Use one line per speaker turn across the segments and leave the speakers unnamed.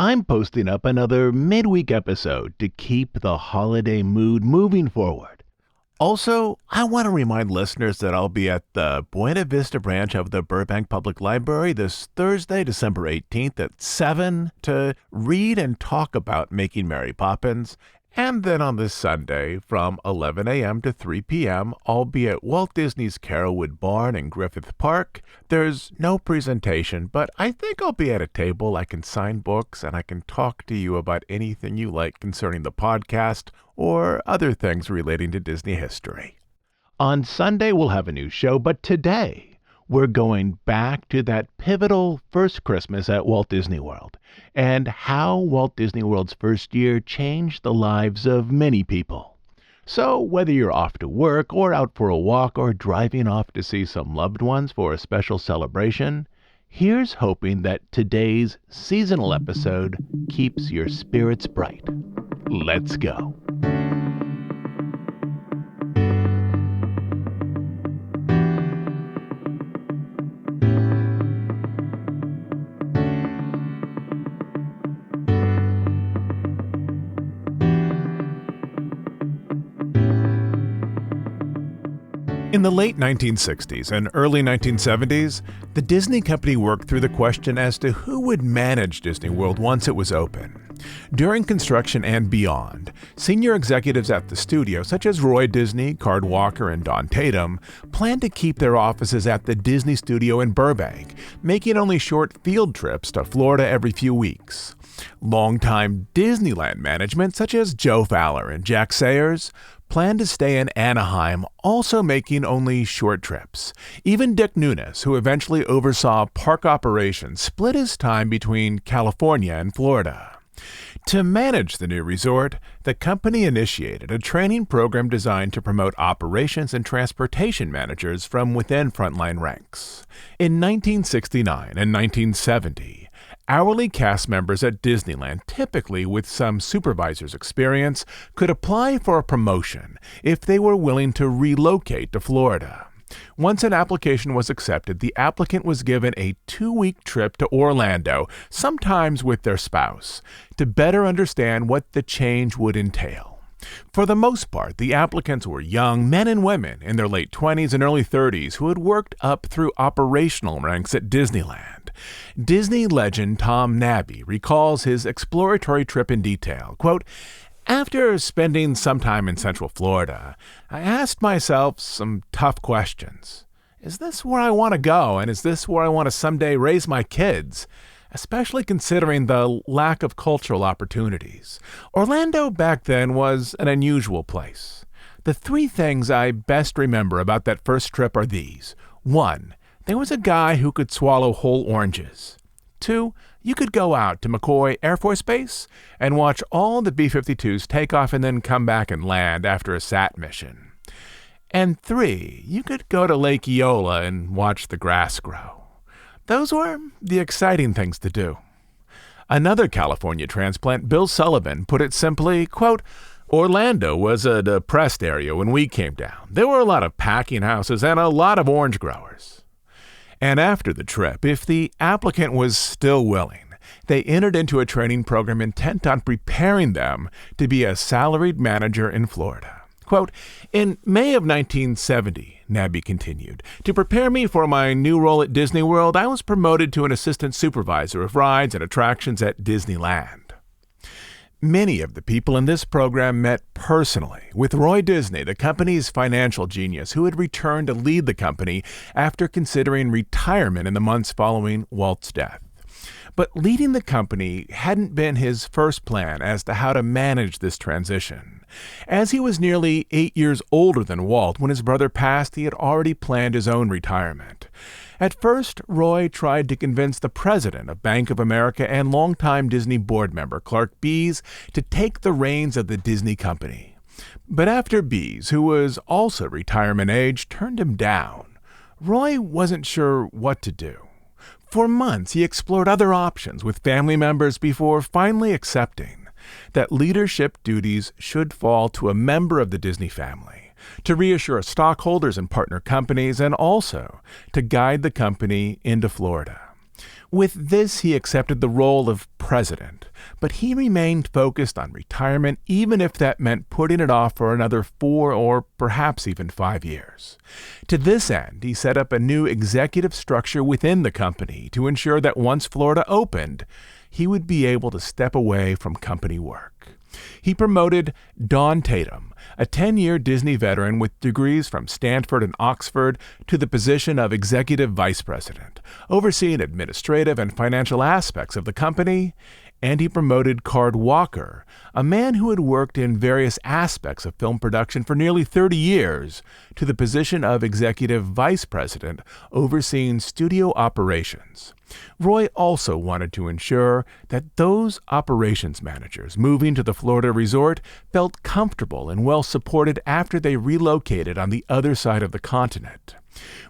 I'm posting up another midweek episode to keep the holiday mood moving forward. Also, I want to remind listeners that I'll be at the Buena Vista branch of the Burbank Public Library this Thursday, December 18th at 7 to read and talk about Making Mary Poppins. And then on this Sunday, from 11 a.m. to 3 p.m., I'll be at Walt Disney's Carolwood Barn in Griffith Park. There's no presentation, but I think I'll be at a table. I can sign books, and I can talk to you about anything you like concerning the podcast or other things relating to Disney history. On Sunday, we'll have a new show, but today, we're going back to that pivotal first Christmas at Walt Disney World and how Walt Disney World's first year changed the lives of many people. So whether you're off to work or out for a walk or driving off to see some loved ones for a special celebration, here's hoping that today's seasonal episode keeps your spirits bright. Let's go. In the late 1960s and early 1970s, the Disney Company worked through the question as to who would manage Disney World once it was open. During construction and beyond, senior executives at the studio, such as Roy Disney, Card Walker, and Don Tatum, planned to keep their offices at the Disney Studio in Burbank, making only short field trips to Florida every few weeks. Longtime Disneyland management, such as Joe Fowler and Jack Sayers, planned to stay in Anaheim, also making only short trips. Even Dick Nunes, who eventually oversaw park operations, split his time between California and Florida. To manage the new resort, the company initiated a training program designed to promote operations and transportation managers from within frontline ranks. In 1969 and 1970, hourly cast members at Disneyland, typically with some supervisor's experience, could apply for a promotion if they were willing to relocate to Florida. Once an application was accepted, the applicant was given a 2-week trip to Orlando, sometimes with their spouse, to better understand what the change would entail. For the most part, the applicants were young men and women in their late 20s and early 30s who had worked up through operational ranks at Disneyland. Disney legend Tom Nabby recalls his exploratory trip in detail. Quote, "After spending some time in Central Florida, I asked myself some tough questions. Is this where I want to go, and is this where I want to someday raise my kids? Especially considering the lack of cultural opportunities. Orlando back then was an unusual place. The 3 things I best remember about that first trip are these. 1, there was a guy who could swallow whole oranges. 2, you could go out to McCoy Air Force Base and watch all the B-52s take off and then come back and land after a SAT mission. And 3, you could go to Lake Eola and watch the grass grow. Those were the exciting things to do." Another California transplant, Bill Sullivan, put it simply, quote, "Orlando was a depressed area when we came down. There were a lot of packing houses and a lot of orange growers." And after the trip, if the applicant was still willing, they entered into a training program intent on preparing them to be a salaried manager in Florida. Quote, "In May of 1970, Nabby continued, to prepare me for my new role at Disney World, I was promoted to an assistant supervisor of rides and attractions at Disneyland." Many of the people in this program met personally with Roy Disney, the company's financial genius, who had returned to lead the company after considering retirement in the months following Walt's death. But leading the company hadn't been his first plan as to how to manage this transition. As he was nearly 8 years older than Walt when his brother passed, he had already planned his own retirement. At first, Roy tried to convince the president of Bank of America and longtime Disney board member Clark Bees to take the reins of the Disney company. But after Bees, who was also retirement age, turned him down, Roy wasn't sure what to do. For months, he explored other options with family members before finally accepting that leadership duties should fall to a member of the Disney family, to reassure stockholders and partner companies, and also to guide the company into Florida. With this, he accepted the role of president, but he remained focused on retirement even if that meant putting it off for another 4 or perhaps even 5 years. To this end, he set up a new executive structure within the company to ensure that once Florida opened, he would be able to step away from company work. He promoted Dawn Tatum, a 10-year Disney veteran with degrees from Stanford and Oxford, to the position of executive vice president, overseeing administrative and financial aspects of the company, and he promoted Card Walker, a man who had worked in various aspects of film production for nearly 30 years, to the position of executive vice president, overseeing studio operations. Roy also wanted to ensure that those operations managers moving to the Florida resort felt comfortable and well supported after they relocated on the other side of the continent.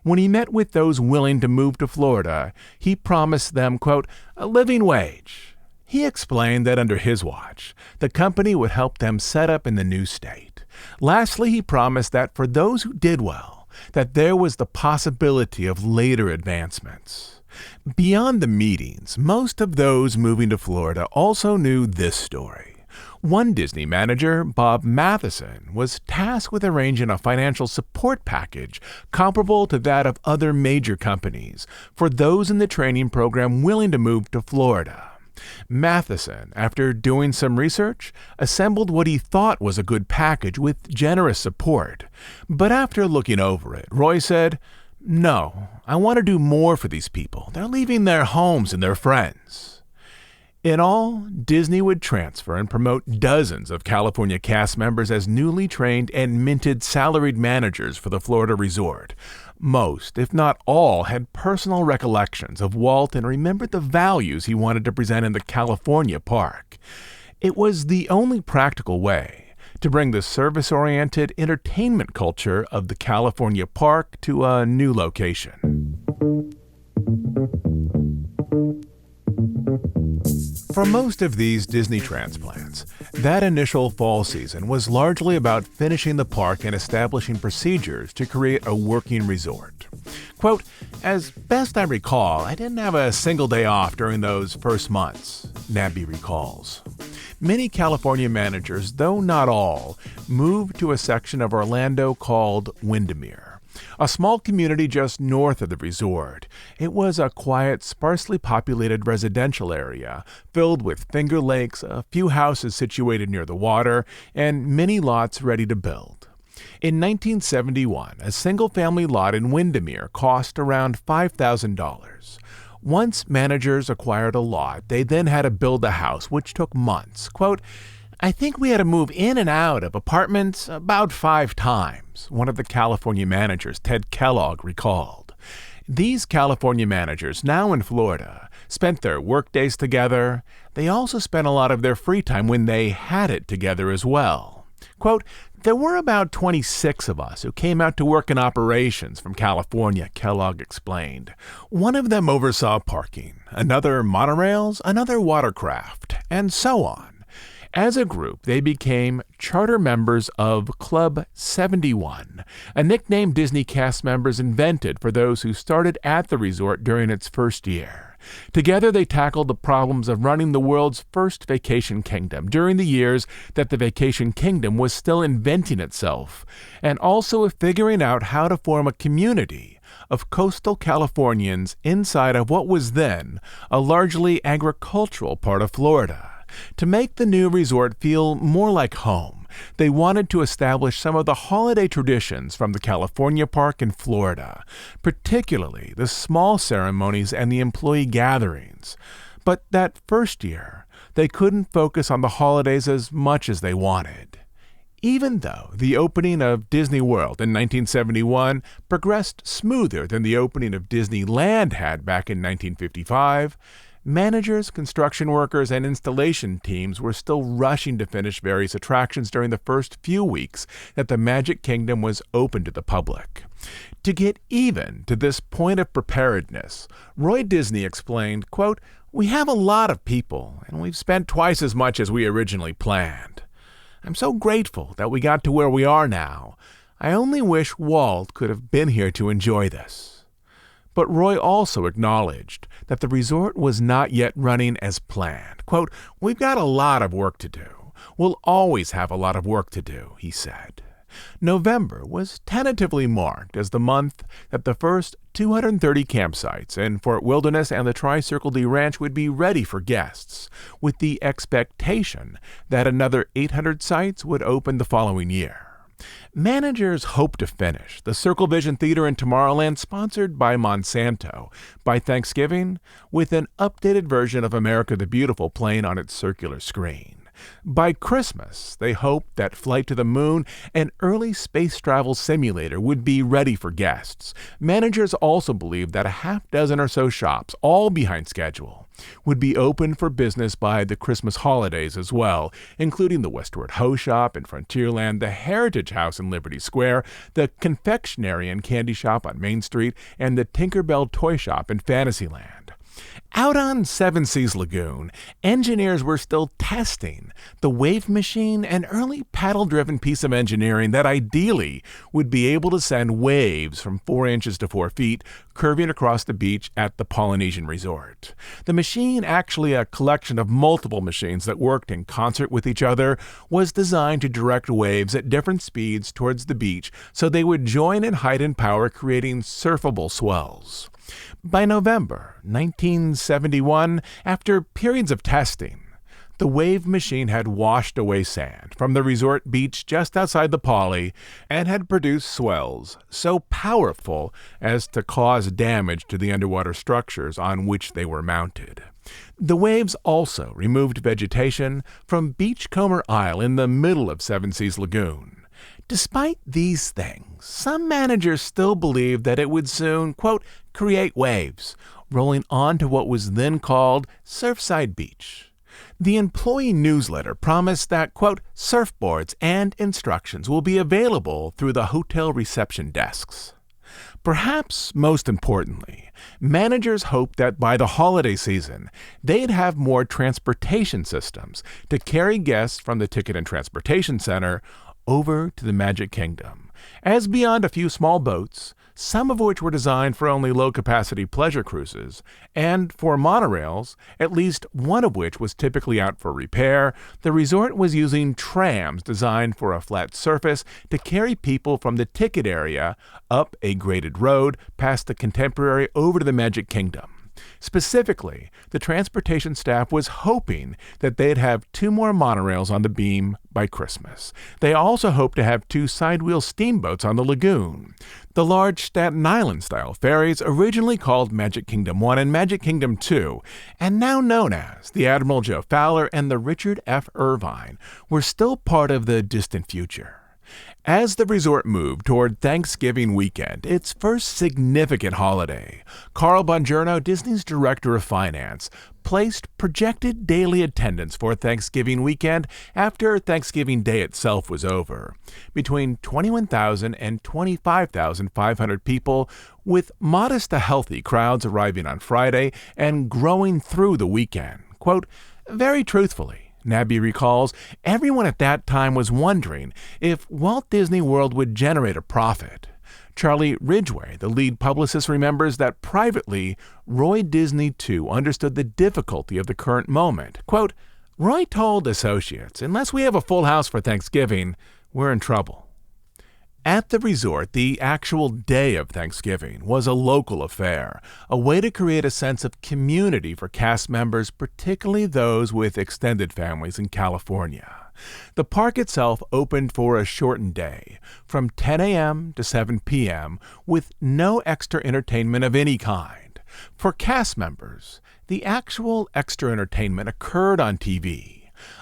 When he met with those willing to move to Florida, he promised them, quote, a living wage. He explained that under his watch, the company would help them set up in the new state. Lastly, he promised that for those who did well, that there was the possibility of later advancements. Beyond the meetings, most of those moving to Florida also knew this story. One Disney manager, Bob Matheson, was tasked with arranging a financial support package comparable to that of other major companies for those in the training program willing to move to Florida. Matheson, after doing some research, assembled what he thought was a good package with generous support. But after looking over it, Roy said, no, I want to do more for these people. They're leaving their homes and their friends. In all, Disney would transfer and promote dozens of California cast members as newly trained and minted salaried managers for the Florida resort. Most, if not all, had personal recollections of Walt and remembered the values he wanted to present in the California park. It was the only practical way to bring the service-oriented entertainment culture of the California park to a new location. For most of these Disney transplants, that initial fall season was largely about finishing the park and establishing procedures to create a working resort. Quote, as best I recall, I didn't have a single day off during those first months, Nabby recalls. Many California managers, though not all, moved to a section of Orlando called Windermere, a small community just north of the resort. It was a quiet, sparsely populated residential area filled with Finger Lakes, a few houses situated near the water, and many lots ready to build. In 1971, a single-family lot in Windermere cost around $5,000. Once managers acquired a lot, they then had to build a house, which took months. Quote, I think we had to move in and out of apartments about 5 times, one of the California managers, Ted Kellogg, recalled. These California managers, now in Florida, spent their workdays together. They also spent a lot of their free time when they had it together as well. Quote, there were about 26 of us who came out to work in operations from California, Kellogg explained. One of them oversaw parking, another monorails, another watercraft, and so on. As a group, they became charter members of Club 71, a nickname Disney cast members invented for those who started at the resort during its first year. Together, they tackled the problems of running the world's first vacation kingdom during the years that the vacation kingdom was still inventing itself, and also of figuring out how to form a community of coastal Californians inside of what was then a largely agricultural part of Florida. To make the new resort feel more like home, they wanted to establish some of the holiday traditions from the California park in Florida, particularly the small ceremonies and the employee gatherings. But that first year, they couldn't focus on the holidays as much as they wanted. Even though the opening of Disney World in 1971 progressed smoother than the opening of Disneyland had back in 1955, managers, construction workers, and installation teams were still rushing to finish various attractions during the first few weeks that the Magic Kingdom was open to the public. To get even to this point of preparedness, Roy Disney explained, quote, we have a lot of people, and we've spent twice as much as we originally planned. I'm so grateful that we got to where we are now. I only wish Walt could have been here to enjoy this. But Roy also acknowledged that the resort was not yet running as planned. Quote, "We've got a lot of work to do. We'll always have a lot of work to do," he said. November was tentatively marked as the month that the first 230 campsites in Fort Wilderness and the Tri-Circle D Ranch would be ready for guests, with the expectation that another 800 sites would open the following year. Managers hope to finish the Circle Vision Theater in Tomorrowland, sponsored by Monsanto, by Thanksgiving, with an updated version of America the Beautiful playing on its circular screen. By Christmas, they hoped that Flight to the Moon, an early space travel simulator, would be ready for guests. Managers also believed that a half dozen or so shops, all behind schedule, would be open for business by the Christmas holidays as well, including the Westward Ho Shop in Frontierland, the Heritage House in Liberty Square, the Confectionery and Candy Shop on Main Street, and the Tinkerbell Toy Shop in Fantasyland. Out on Seven Seas Lagoon, engineers were still testing the wave machine, an early paddle-driven piece of engineering that ideally would be able to send waves from 4 inches to 4 feet curving across the beach at the Polynesian resort. The machine, actually a collection of multiple machines that worked in concert with each other, was designed to direct waves at different speeds towards the beach so they would join in height and power, creating surfable swells. By November 1971, after periods of testing, the wave machine had washed away sand from the resort beach just outside the Poly and had produced swells so powerful as to cause damage to the underwater structures on which they were mounted. The waves also removed vegetation from Beachcomber Isle in the middle of Seven Seas Lagoon. Despite these things, some managers still believed that it would soon, quote, create waves, rolling onto what was then called Surfside Beach. The employee newsletter promised that, quote, surfboards and instructions will be available through the hotel reception desks. Perhaps most importantly, managers hoped that by the holiday season, they'd have more transportation systems to carry guests from the Ticket and Transportation Center over to the Magic Kingdom, as beyond a few small boats, some of which were designed for only low-capacity pleasure cruises, and for monorails, at least one of which was typically out for repair, the resort was using trams designed for a flat surface to carry people from the ticket area up a graded road past the Contemporary over to the Magic Kingdom. Specifically, the transportation staff was hoping that they'd have 2 more monorails on the beam by Christmas. They also hoped to have 2 sidewheel steamboats on the lagoon. The large Staten Island-style ferries, originally called Magic Kingdom 1 and Magic Kingdom 2, and now known as the Admiral Joe Fowler and the Richard F. Irvine, were still part of the distant future. As the resort moved toward Thanksgiving weekend, its first significant holiday, Carl Bongiorno, Disney's director of finance, placed projected daily attendance for Thanksgiving weekend after Thanksgiving Day itself was over, between 21,000 and 25,500 people, with modest to healthy crowds arriving on Friday and growing through the weekend. Quote, very truthfully, Nabby recalls, everyone at that time was wondering if Walt Disney World would generate a profit. Charlie Ridgway, the lead publicist, remembers that privately, Roy Disney too understood the difficulty of the current moment. Quote, Roy told associates, unless we have a full house for Thanksgiving, we're in trouble. At the resort, the actual day of Thanksgiving was a local affair, a way to create a sense of community for cast members, particularly those with extended families in California. The park itself opened for a shortened day, from 10 a.m. to 7 p.m., with no extra entertainment of any kind. For cast members, the actual extra entertainment occurred on TV.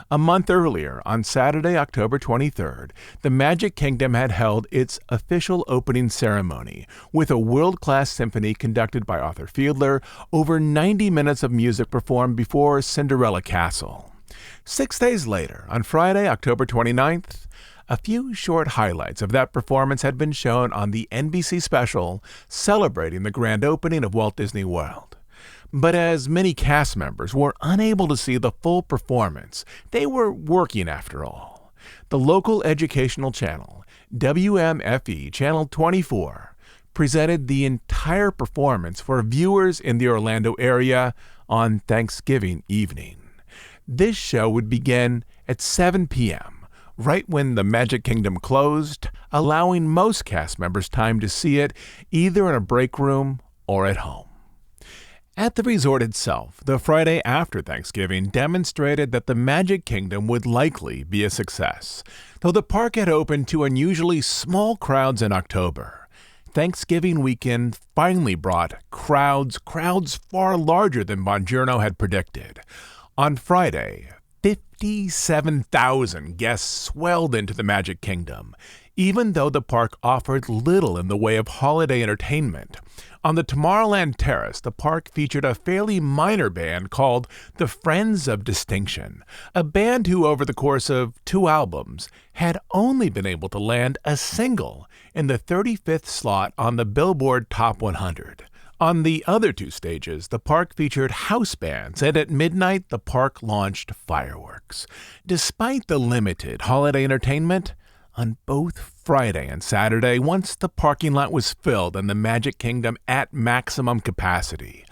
A month earlier, on Saturday, October 23rd, the Magic Kingdom had held its official opening ceremony with a world-class symphony conducted by Arthur Fiedler, over 90 minutes of music performed before Cinderella Castle. 6 days later, on Friday, October 29th, a few short highlights of that performance had been shown on the NBC special celebrating the grand opening of Walt Disney World. But as many cast members were unable to see the full performance, they were working after all. The local educational channel, WMFE Channel 24, presented the entire performance for viewers in the Orlando area on Thanksgiving evening. This show would begin at 7 p.m., right when the Magic Kingdom closed, allowing most cast members time to see it either in a break room or at home. At the resort itself, the Friday after Thanksgiving demonstrated that the Magic Kingdom would likely be a success. Though the park had opened to unusually small crowds in October, Thanksgiving weekend finally brought crowds far larger than Bongiorno had predicted. On Friday, 57,000 guests swelled into the Magic Kingdom, even though the park offered little in the way of holiday entertainment. On the Tomorrowland Terrace, the park featured a fairly minor band called the Friends of Distinction, a band who, over the course of 2 albums, had only been able to land a single in the 35th slot on the Billboard Top 100. On the other 2 stages, the park featured house bands, and at midnight, the park launched fireworks. Despite the limited holiday entertainment, on both Friday and Saturday, once the parking lot was filled and the Magic Kingdom at maximum capacity,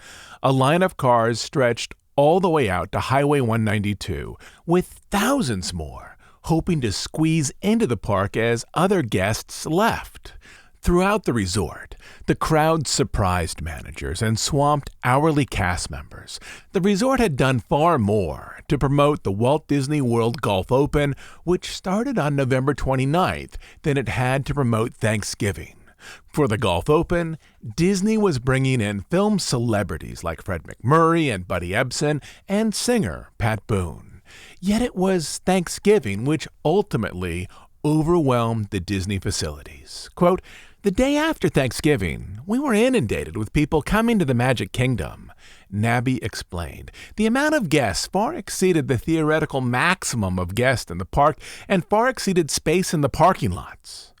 a line of cars stretched all the way out to Highway 192, with thousands more hoping to squeeze into the park as other guests left. Throughout the resort, the crowd surprised managers and swamped hourly cast members. The resort had done far more to promote the Walt Disney World Golf Open, which started on November 29th, than it had to promote Thanksgiving. For the Golf Open, Disney was bringing in film celebrities like Fred MacMurray and Buddy Ebsen and singer Pat Boone. Yet it was Thanksgiving which ultimately overwhelmed the Disney facilities. Quote, "The day after Thanksgiving, we were inundated with people coming to the Magic Kingdom," Nabby explained. "The amount of guests far exceeded the theoretical maximum of guests in the park and far exceeded space in the parking lots."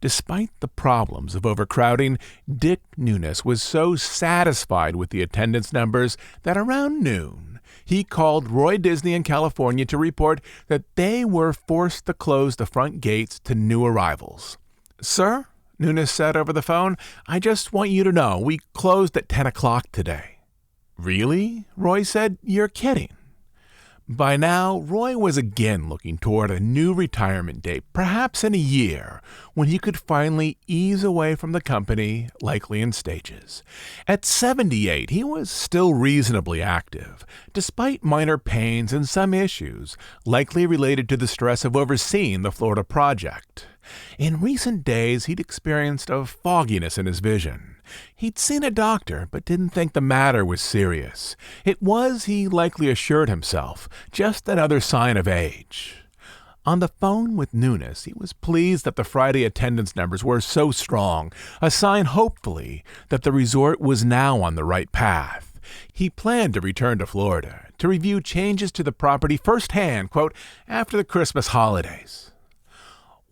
Despite the problems of overcrowding, Dick Nunes was so satisfied with the attendance numbers that around noon, he called Roy Disney in California to report that they were forced to close the front gates to new arrivals. "Sir," Nunes said over the phone, "I just want you to know we closed at 10 o'clock today." "Really?" Roy said. "You're kidding." By now, Roy was again looking toward a new retirement date, perhaps in a year, when he could finally ease away from the company, likely in stages. At 78, he was still reasonably active, despite minor pains and some issues, likely related to the stress of overseeing the Florida project. In recent days, he'd experienced a fogginess in his vision. He'd seen a doctor, but didn't think the matter was serious. It was, he likely assured himself, just another sign of age. On the phone with Nunes, he was pleased that the Friday attendance numbers were so strong, a sign, hopefully, that the resort was now on the right path. He planned to return to Florida to review changes to the property firsthand, quote, "after the Christmas holidays."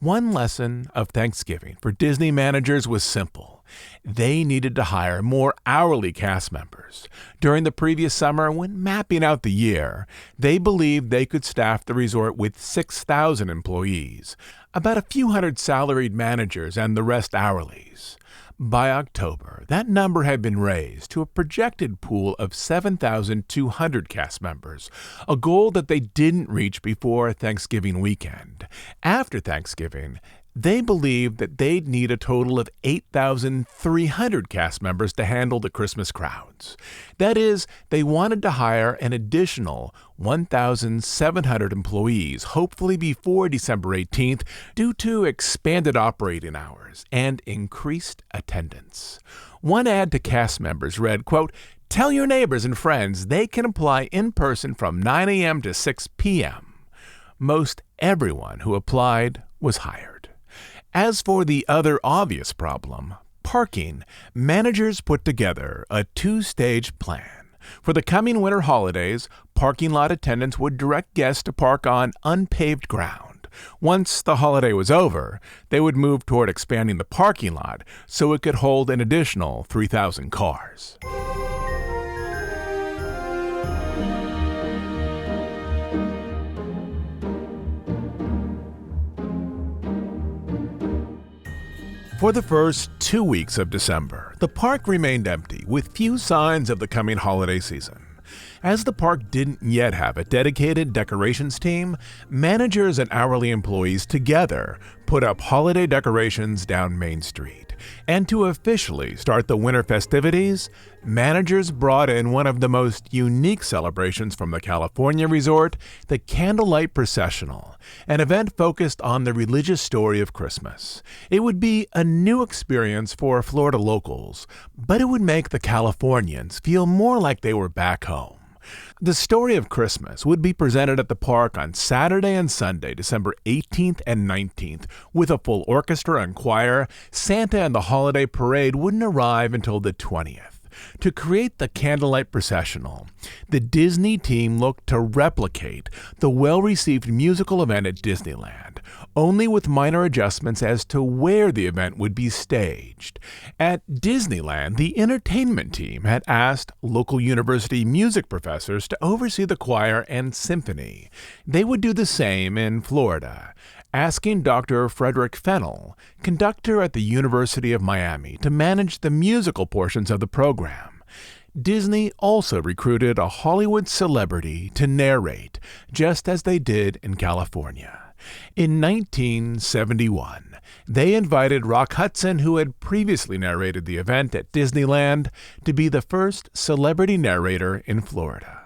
One lesson of Thanksgiving for Disney managers was simple. They needed to hire more hourly cast members. During the previous summer, when mapping out the year, they believed they could staff the resort with 6,000 employees, about a few hundred salaried managers and the rest hourlies. By October, that number had been raised to a projected pool of 7,200 cast members, a goal that they didn't reach before Thanksgiving weekend. After Thanksgiving, they believed that they'd need a total of 8,300 cast members to handle the Christmas crowds. That is, they wanted to hire an additional 1,700 employees, hopefully before December 18th, due to expanded operating hours and increased attendance. One ad to cast members read, quote, "Tell your neighbors and friends they can apply in person from 9 a.m. to 6 p.m. Most everyone who applied was hired. As for the other obvious problem, parking, managers put together a 2-stage plan. For the coming winter holidays, parking lot attendants would direct guests to park on unpaved ground. Once the holiday was over, they would move toward expanding the parking lot so it could hold an additional 3,000 cars. For the first 2 weeks of December, the park remained empty, with few signs of the coming holiday season. As the park didn't yet have a dedicated decorations team, managers and hourly employees together put up holiday decorations down Main Street. And to officially start the winter festivities, managers brought in one of the most unique celebrations from the California resort, the Candlelight Processional, an event focused on the religious story of Christmas. It would be a new experience for Florida locals, but it would make the Californians feel more like they were back home. The story of Christmas would be presented at the park on Saturday and Sunday, December 18th and 19th, with a full orchestra and choir. Santa and the holiday parade wouldn't arrive until the 20th. To create the Candlelight Processional, the Disney team looked to replicate the well-received musical event at Disneyland, only with minor adjustments as to where the event would be staged. At Disneyland, the entertainment team had asked local university music professors to oversee the choir and symphony. They would do the same in Florida, asking Dr. Frederick Fennell, conductor at the University of Miami, to manage the musical portions of the program. Disney also recruited a Hollywood celebrity to narrate, just as they did in California. In 1971, they invited Rock Hudson, who had previously narrated the event at Disneyland, to be the first celebrity narrator in Florida.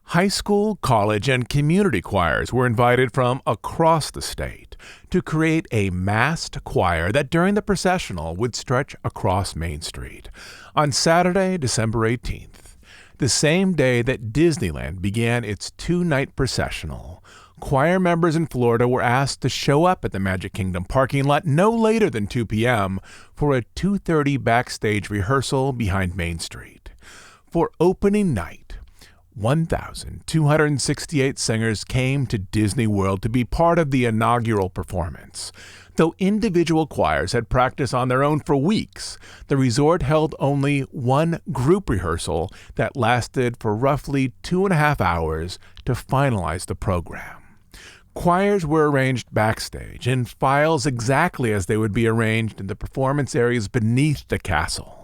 High school, college, and community choirs were invited from across the state to create a massed choir that during the processional would stretch across Main Street. On Saturday, December 18th, the same day that Disneyland began its two-night processional, choir members in Florida were asked to show up at the Magic Kingdom parking lot no later than 2 p.m. for a 2:30 backstage rehearsal behind Main Street. For opening night, 1,268 singers came to Disney World to be part of the inaugural performance. Though individual choirs had practiced on their own for weeks, the resort held only one group rehearsal that lasted for roughly 2.5 hours to finalize the program. Choirs were arranged backstage in files exactly as they would be arranged in the performance areas beneath the castle.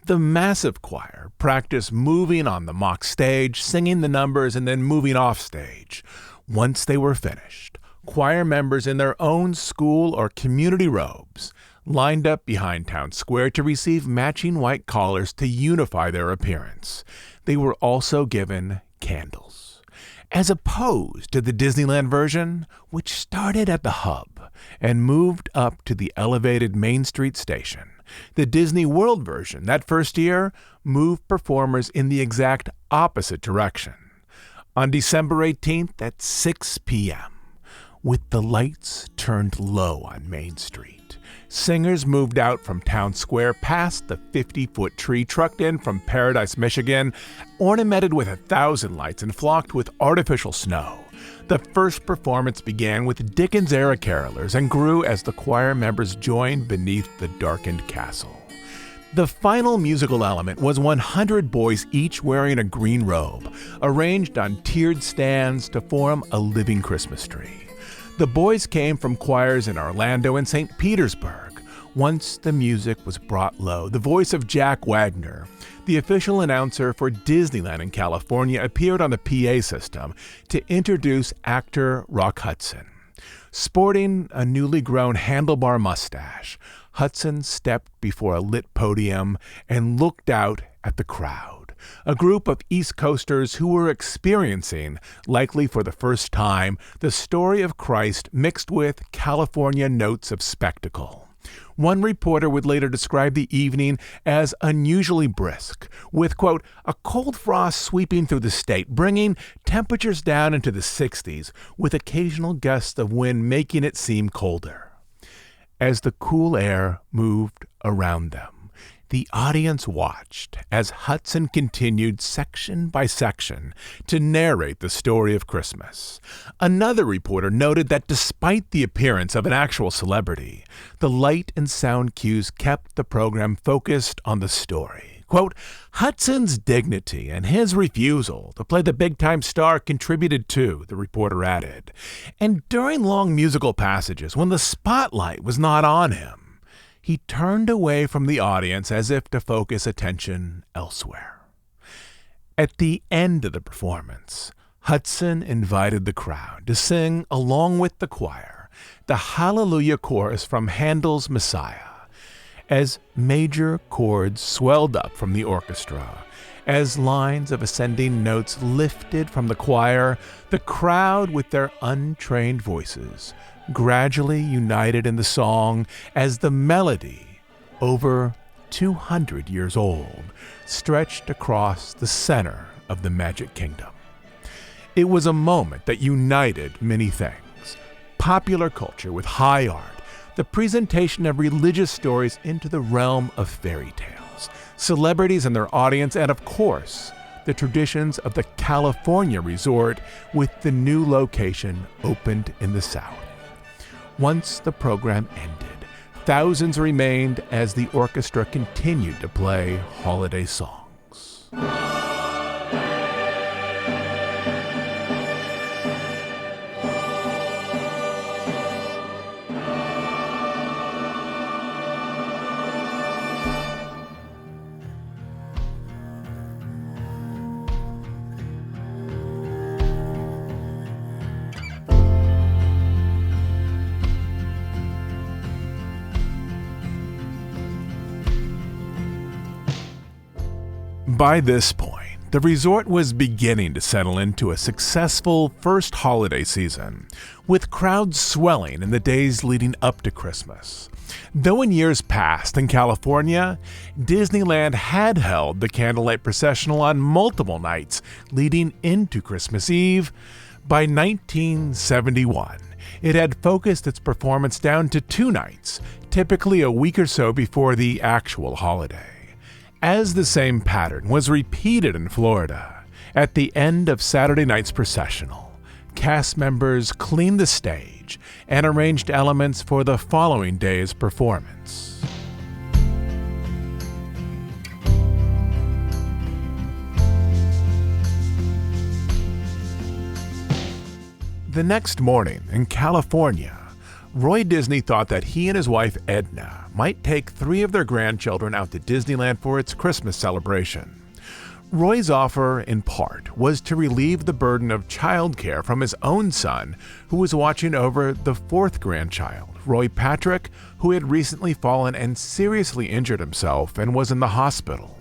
The massive choir practiced moving on the mock stage, singing the numbers, and then moving off stage. Once they were finished, choir members in their own school or community robes lined up behind Town Square to receive matching white collars to unify their appearance. They were also given candles. As opposed to the Disneyland version, which started at the hub and moved up to the elevated Main Street station, the Disney World version that first year moved performers in the exact opposite direction. On December 18th at 6 p.m., with the lights turned low on Main Street, singers moved out from Town Square past the 50-foot tree trucked in from Paradise, Michigan, ornamented with 1,000 lights and flocked with artificial snow. The first performance began with Dickens-era carolers and grew as the choir members joined beneath the darkened castle. The final musical element was 100 boys each wearing a green robe, arranged on tiered stands to form a living Christmas tree. The boys came from choirs in Orlando and St. Petersburg. Once the music was brought low, the voice of Jack Wagner, the official announcer for Disneyland in California, appeared on the PA system to introduce actor Rock Hudson. Sporting a newly grown handlebar mustache, Hudson stepped before a lit podium and looked out at the crowd, a group of East Coasters who were experiencing, likely for the first time, the story of Christ mixed with California notes of spectacle. One reporter would later describe the evening as unusually brisk, with, quote, a cold frost sweeping through the state, bringing temperatures down into the 60s, with occasional gusts of wind making it seem colder. As the cool air moved around them, the audience watched as Hudson continued section by section to narrate the story of Christmas. Another reporter noted that despite the appearance of an actual celebrity, the light and sound cues kept the program focused on the story. Quote, Hudson's dignity and his refusal to play the big-time star contributed too, the reporter added. And during long musical passages, when the spotlight was not on him, he turned away from the audience as if to focus attention elsewhere. At the end of the performance, Hudson invited the crowd to sing along with the choir the Hallelujah chorus from Handel's Messiah. As major chords swelled up from the orchestra, as lines of ascending notes lifted from the choir, the crowd with their untrained voices gradually united in the song as the melody, over 200 years old, stretched across the center of the Magic Kingdom. It was a moment that united many things: popular culture with high art, the presentation of religious stories into the realm of fairy tales, celebrities and their audience, and of course, the traditions of the California resort with the new location opened in the South. Once the program ended, thousands remained as the orchestra continued to play holiday songs. By this point, the resort was beginning to settle into a successful first holiday season, with crowds swelling in the days leading up to Christmas. Though in years past in California, Disneyland had held the candlelight processional on multiple nights leading into Christmas Eve, by 1971, it had focused its performance down to 2 nights, typically a week or so before the actual holiday. As the same pattern was repeated in Florida, at the end of Saturday night's processional, cast members cleaned the stage and arranged elements for the following day's performance. The next morning in California, Roy Disney thought that he and his wife Edna might take 3 of their grandchildren out to Disneyland for its Christmas celebration. Roy's offer, in part, was to relieve the burden of childcare from his own son, who was watching over the 4th grandchild, Roy Patrick, who had recently fallen and seriously injured himself and was in the hospital.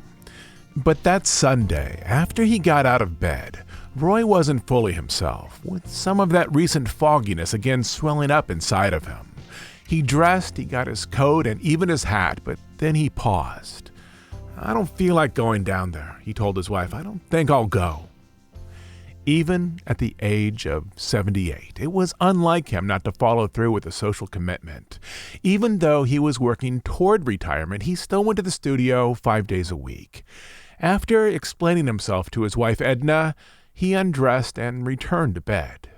But that Sunday, after he got out of bed, Roy wasn't fully himself, with some of that recent fogginess again swelling up inside of him. He dressed, he got his coat and even his hat, but then he paused. "I don't feel like going down there," he told his wife. "I don't think I'll go." Even at the age of 78, it was unlike him not to follow through with a social commitment. Even though he was working toward retirement, he still went to the studio 5 days a week. After explaining himself to his wife Edna, he undressed and returned to bed.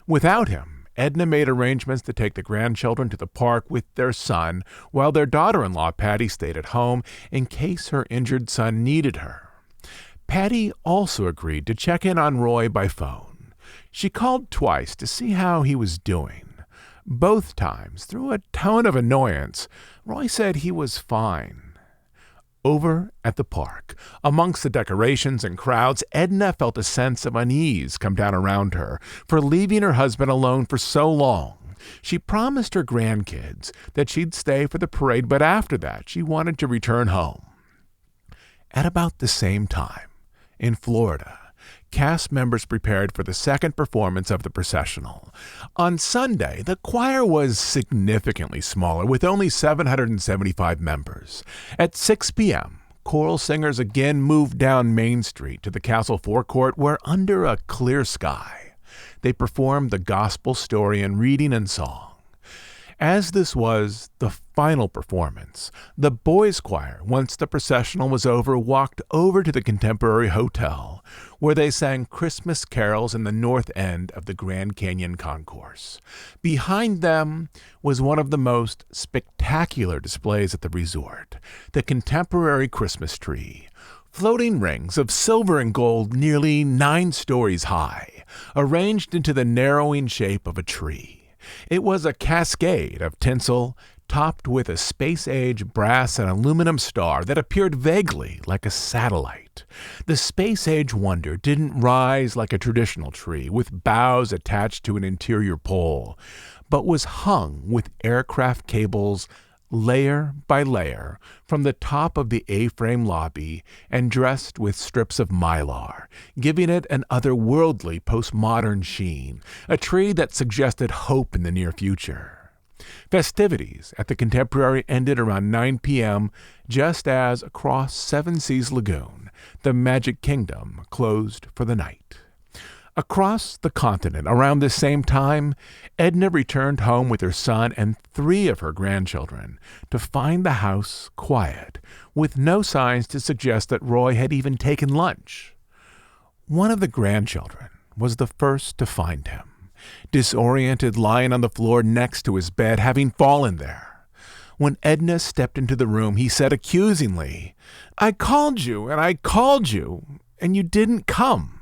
Without him, Edna made arrangements to take the grandchildren to the park with their son, while their daughter-in-law Patty stayed at home in case her injured son needed her. Patty also agreed to check in on Roy by phone. She called twice to see how he was doing. Both times, through a tone of annoyance, Roy said he was fine. Over at the park, amongst the decorations and crowds, Edna felt a sense of unease come down around her for leaving her husband alone for so long. She promised her grandkids that she'd stay for the parade, but after that, she wanted to return home. At about the same time, in Florida, cast members prepared for the second performance of the processional. On Sunday, the choir was significantly smaller, with only 775 members. At 6 p.m., choral singers again moved down Main Street to the castle forecourt, where under a clear sky, they performed the gospel story in reading and song. As this was the final performance, the boys' choir, once the processional was over, walked over to the Contemporary Hotel, where they sang Christmas carols in the north end of the Grand Canyon Concourse. Behind them was one of the most spectacular displays at the resort, the Contemporary Christmas tree. Floating rings of silver and gold nearly 9 stories high, arranged into the narrowing shape of a tree. It was a cascade of tinsel, topped with a space-age brass and aluminum star that appeared vaguely like a satellite. The space-age wonder didn't rise like a traditional tree with boughs attached to an interior pole, but was hung with aircraft cables layer by layer from the top of the A-frame lobby and dressed with strips of mylar, giving it an otherworldly postmodern sheen, a tree that suggested hope in the near future. Festivities at the Contemporary ended around 9 p.m. just as across Seven Seas Lagoon, the Magic Kingdom closed for the night. Across the continent, around the same time, Edna returned home with her son and 3 of her grandchildren to find the house quiet, with no signs to suggest that Roy had even taken lunch. One of the grandchildren was the first to find him, disoriented, lying on the floor next to his bed, having fallen there. When Edna stepped into the room, he said accusingly, "I called you, and you didn't come."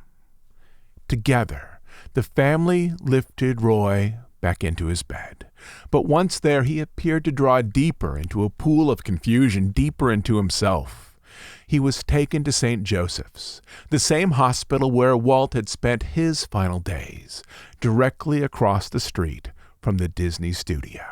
Together, the family lifted Roy back into his bed. But once there, he appeared to draw deeper into a pool of confusion, deeper into himself. He was taken to St. Joseph's, the same hospital where Walt had spent his final days, directly across the street from the Disney studio.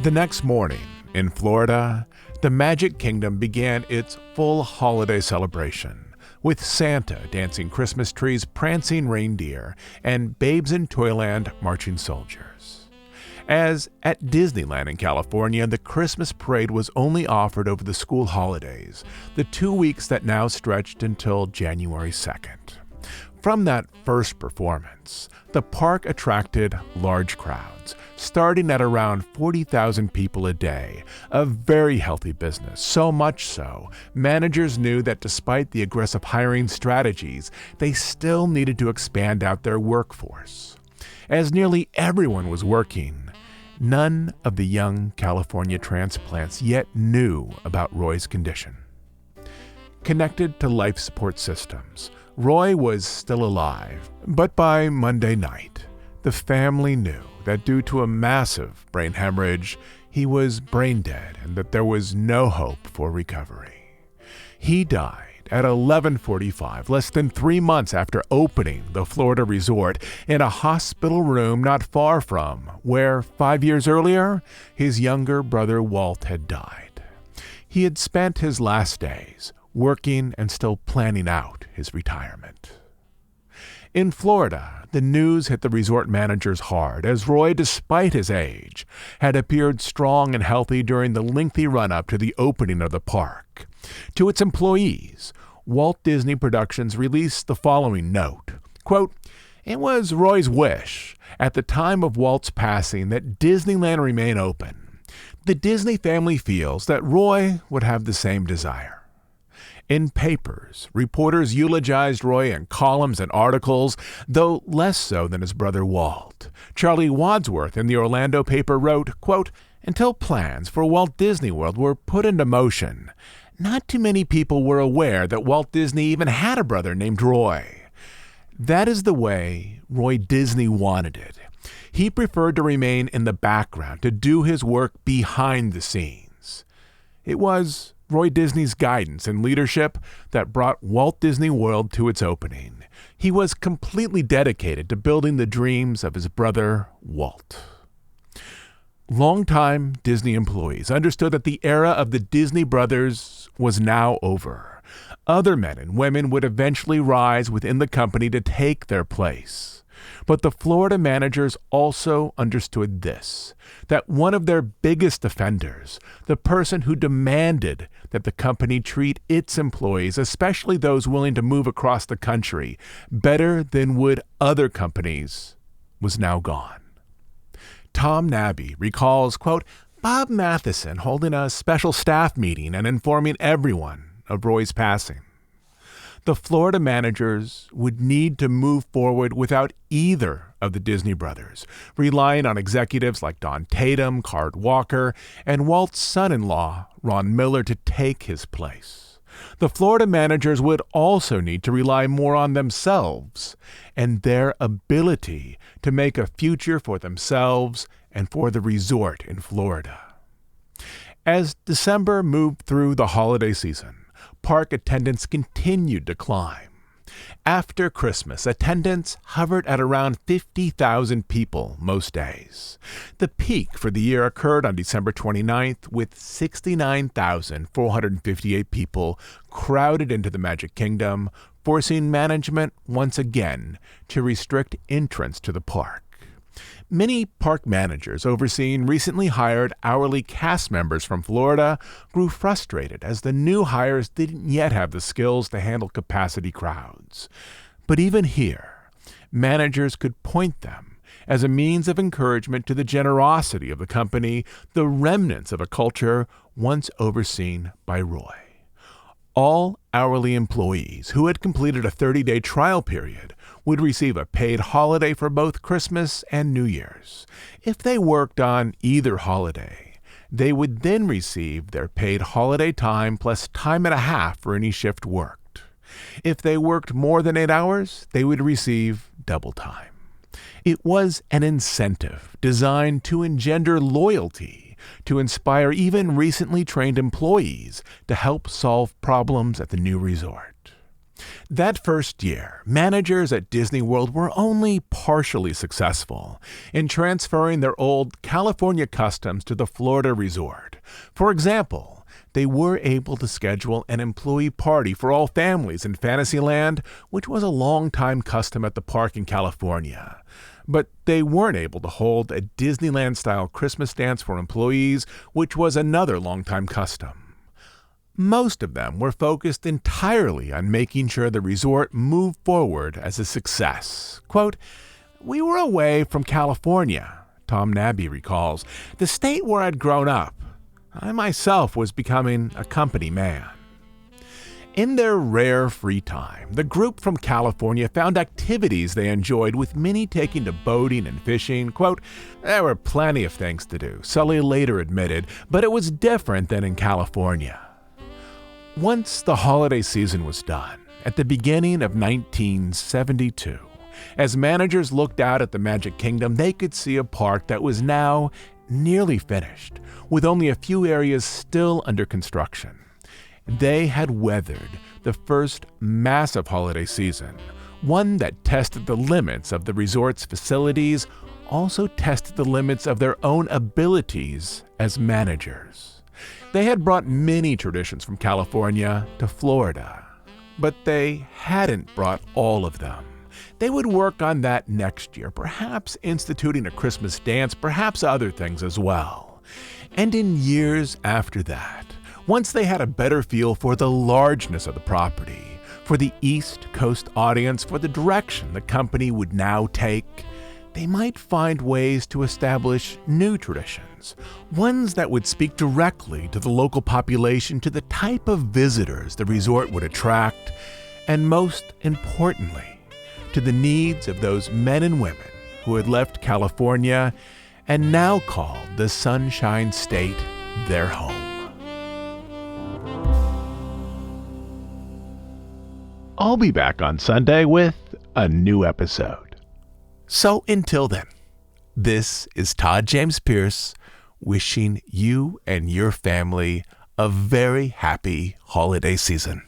The next morning, in Florida, the Magic Kingdom began its full holiday celebration, with Santa dancing Christmas trees, prancing reindeer, and babes in Toyland marching soldiers. As at Disneyland in California, the Christmas parade was only offered over the school holidays, the 2 weeks that now stretched until January 2nd. From that first performance, the park attracted large crowds, starting at around 40,000 people a day, a very healthy business, so much so, managers knew that despite the aggressive hiring strategies, they still needed to expand out their workforce. As nearly everyone was working, none of the young California transplants yet knew about Roy's condition. Connected to life support systems, Roy was still alive, but by Monday night, the family knew that due to a massive brain hemorrhage, he was brain dead and that there was no hope for recovery. He died at 11:45, less than 3 months after opening the Florida resort, in a hospital room not far from where 5 years earlier, his younger brother Walt had died. He had spent his last days working and still planning out his retirement. In Florida, the news hit the resort managers hard, as Roy, despite his age, had appeared strong and healthy during the lengthy run-up to the opening of the park. To its employees, Walt Disney Productions released the following note, quote, "It was Roy's wish at the time of Walt's passing that Disneyland remain open. The Disney family feels that Roy would have the same desire." In papers, reporters eulogized Roy in columns and articles, though less so than his brother Walt. Charlie Wadsworth in the Orlando paper wrote, quote, "Until plans for Walt Disney World were put into motion, not too many people were aware that Walt Disney even had a brother named Roy. That is the way Roy Disney wanted it. He preferred to remain in the background, to do his work behind the scenes. It was Roy Disney's guidance and leadership that brought Walt Disney World to its opening. He was completely dedicated to building the dreams of his brother, Walt." Longtime Disney employees understood that the era of the Disney brothers was now over. Other men and women would eventually rise within the company to take their place. But the Florida managers also understood this, that one of their biggest offenders, the person who demanded that the company treat its employees, especially those willing to move across the country, better than would other companies, was now gone. Tom Nabby recalls, quote, "Bob Matheson holding a special staff meeting and informing everyone of Roy's passing. the Florida managers would need to move forward without either of the Disney brothers, relying on executives like Don Tatum, Card Walker, and Walt's son-in-law, Ron Miller, to take his place. The Florida managers would also need to rely more on themselves and their ability to make a future for themselves and for the resort in Florida. As December moved through the holiday season, park attendance continued to climb. After Christmas, attendance hovered at around 50,000 people most days. The peak for the year occurred on December 29th with 69,458 people crowded into the Magic Kingdom, forcing management once again to restrict entrance to the park. Many park managers overseeing recently hired hourly cast members from Florida grew frustrated as the new hires didn't yet have the skills to handle capacity crowds. But even here, managers could point them as a means of encouragement to the generosity of the company, the remnants of a culture once overseen by Roy. All hourly employees who had completed a 30-day trial period would receive a paid holiday for both Christmas and New Year's. If they worked on either holiday, they would then receive their paid holiday time plus time and a half for any shift worked. If they worked more than 8 hours, they would receive double time. It was an incentive designed to engender loyalty, to inspire even recently trained employees to help solve problems at the new resort. That first year, managers at Disney World were only partially successful in transferring their old California customs to the Florida resort. For example, they were able to schedule an employee party for all families in Fantasyland, which was a long-time custom at the park in California. But they weren't able to hold a Disneyland-style Christmas dance for employees, which was another long-time custom. Most of them were focused entirely on making sure the resort moved forward as a success. Quote, "We were away from California," Tom Nabby recalls, "the state where I'd grown up. I myself was becoming a company man." In their rare free time, the group from California found activities they enjoyed, with many taking to boating and fishing. Quote, "There were plenty of things to do," Sully later admitted, "but it was different than in California." Once the holiday season was done, at the beginning of 1972, as managers looked out at the Magic Kingdom, they could see a park that was now nearly finished, with only a few areas still under construction. They had weathered the first massive holiday season, one that tested the limits of the resort's facilities, also tested the limits of their own abilities as managers. They had brought many traditions from California to Florida, but they hadn't brought all of them. They would work on that next year, perhaps instituting a Christmas dance, perhaps other things as well. And in years after that, once they had a better feel for the largeness of the property, for the East Coast audience, for the direction the company would now take, they might find ways to establish new traditions, ones that would speak directly to the local population, to the type of visitors the resort would attract, and most importantly, to the needs of those men and women who had left California and now called the Sunshine State their home. I'll be back on Sunday with a new episode. So until then, this is Todd James Pierce wishing you and your family a very happy holiday season.